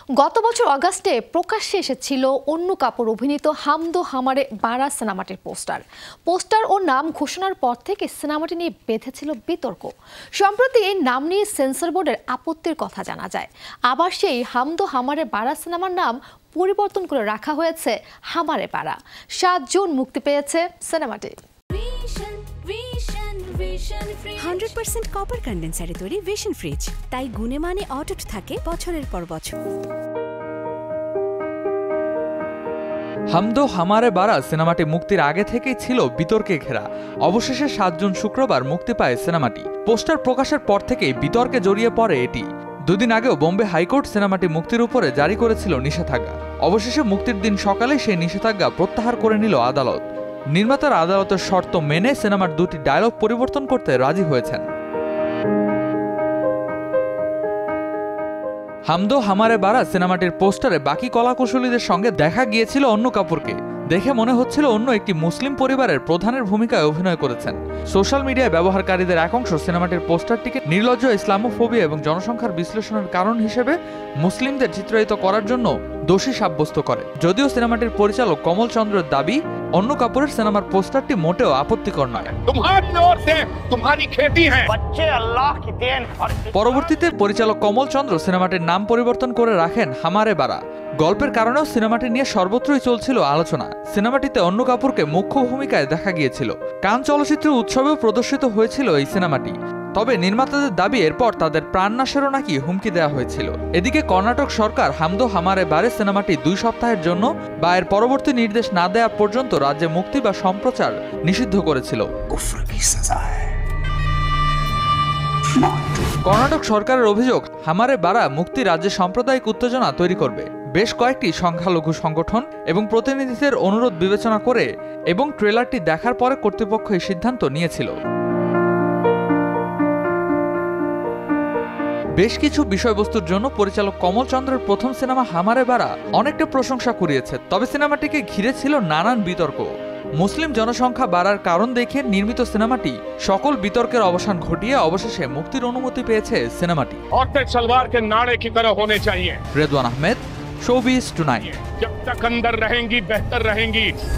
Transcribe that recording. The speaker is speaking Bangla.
গত বছর অগাস্টে প্রকাশ্যে এসেছিল অন্য কাপুর অভিনীত হাম দো হামারে বারা সিনেমাটির পোস্টার ও নাম ঘোষণার পর থেকে সিনেমাটি নিয়ে বেঁধেছিল বিতর্ক। সম্প্রতি এই নাম নিয়ে সেন্সর বোর্ডের আপত্তির কথা জানা যায়। আবার সেই হাম দো হামারে বারা সিনেমার নাম পরিবর্তন করে রাখা হয়েছে হামারে বারা। 7 জুন মুক্তি পেয়েছে সিনেমাটি। 100% কপার কন্ডেন্সারে তৈরি ভিশন ফ্রিজ, তাই গুণে মানে অটুট থাকে বছরের পর বছর। হাম দো হামারে বারা সিনেমাটি মুক্তির আগে থেকেই ছিল বিতর্কে ঘেরা। অবশেষে 7 জুন শুক্রবার মুক্তি পায় সিনেমাটি। পোস্টার প্রকাশের পর থেকেই বিতর্কে জড়িয়ে পড়ে এটি। দুদিন আগেও বোম্বে হাইকোর্ট সিনেমাটি মুক্তির উপরে জারি করেছিল নিষেধাজ্ঞা। অবশেষে মুক্তির দিন সকালে সেই নিষেধাজ্ঞা প্রত্যাহার করে নিল আদালত। নির্মাতার আদালতের শর্ত মেনে সিনেমার 2টি ডায়লগ পরিবর্তন করতে রাজি হয়েছেন। হাম দো হামারে বারা সিনেমাটির পোস্টারে বাকি কলাকুশলীদের সঙ্গে দেখা গিয়েছিল অন্য কাপুরকে। দেখে মনে হচ্ছিল অন্য একটি মুসলিম পরিবারের প্রধানের ভূমিকায় অভিনয় করেছেন। সোশ্যাল মিডিয়ায় ব্যবহারকারীদের এক অংশ সিনেমাটির পোস্টারটিকে নির্লজ্জ ইসলামোফোবিয়া এবং জনসংখ্যার বিশ্লেষণের কারণ হিসেবে মুসলিমদের চিত্রায়িত করার জন্য দোষী সাব্যস্ত করে। যদিও সিনেমাটির পরিচালক কমল চন্দ্রের দাবি, অন্য কাপুরের সিনেমার পোস্টারটি মোটেও আপত্তিকর নয়। পরবর্তীতে পরিচালক কমল চন্দ্র সিনেমাটির নাম পরিবর্তন করে রাখেন হামারে বারা। গল্পের কারণেও সিনেমাটি নিয়ে সর্বত্রই চলছিল আলোচনা। সিনেমাটিতে অন্য কাপুরকে মুখ্য ভূমিকায় দেখা গিয়েছিল। কান চলচ্চিত্র উৎসবেও প্রদর্শিত হয়েছিল এই সিনেমাটি। তবে নির্মাতাদের দাবি এরপর তাদের প্রাণনাশেরও নাকি হুমকি দেওয়া হয়েছিল। এদিকে কর্ণাটক সরকার হাম দো হামারে বারে সিনেমাটি 2 সপ্তাহের জন্য বা এর পরবর্তী নির্দেশ না দেওয়া পর্যন্ত রাজ্যে মুক্তি বা সম্প্রচার নিষিদ্ধ করেছিল। কর্ণাটক সরকারের অভিযোগ, হামারে বারা মুক্তি রাজ্যে সাম্প্রদায়িক উত্তেজনা তৈরি করবে। বেশ কয়েকটি সংখ্যালঘু সংগঠন এবং প্রতিনিধিদের অনুরোধ বিবেচনা করে এবং ট্রেলারটি দেখার পরে কর্তৃপক্ষ এই সিদ্ধান্ত নিয়েছিল। বেশ কিছু বিষয়বস্তুর জন্য পরিচালক কমল চন্দ্রের প্রথম সিনেমা হামারে বারা অনেকটা প্রশংসা কুড়িয়েছে। তবে সিনেমাটিকে ঘিরে ছিল নানান বিতর্ক। মুসলিম জনসংখ্যা বাড়ার কারণ দেখে নির্মিত সিনেমাটি সকল বিতর্কের অবসান ঘটিয়ে অবশেষে মুক্তির অনুমতি পেয়েছে সিনেমাটি। Redwan Ahmed, showbiz tonight.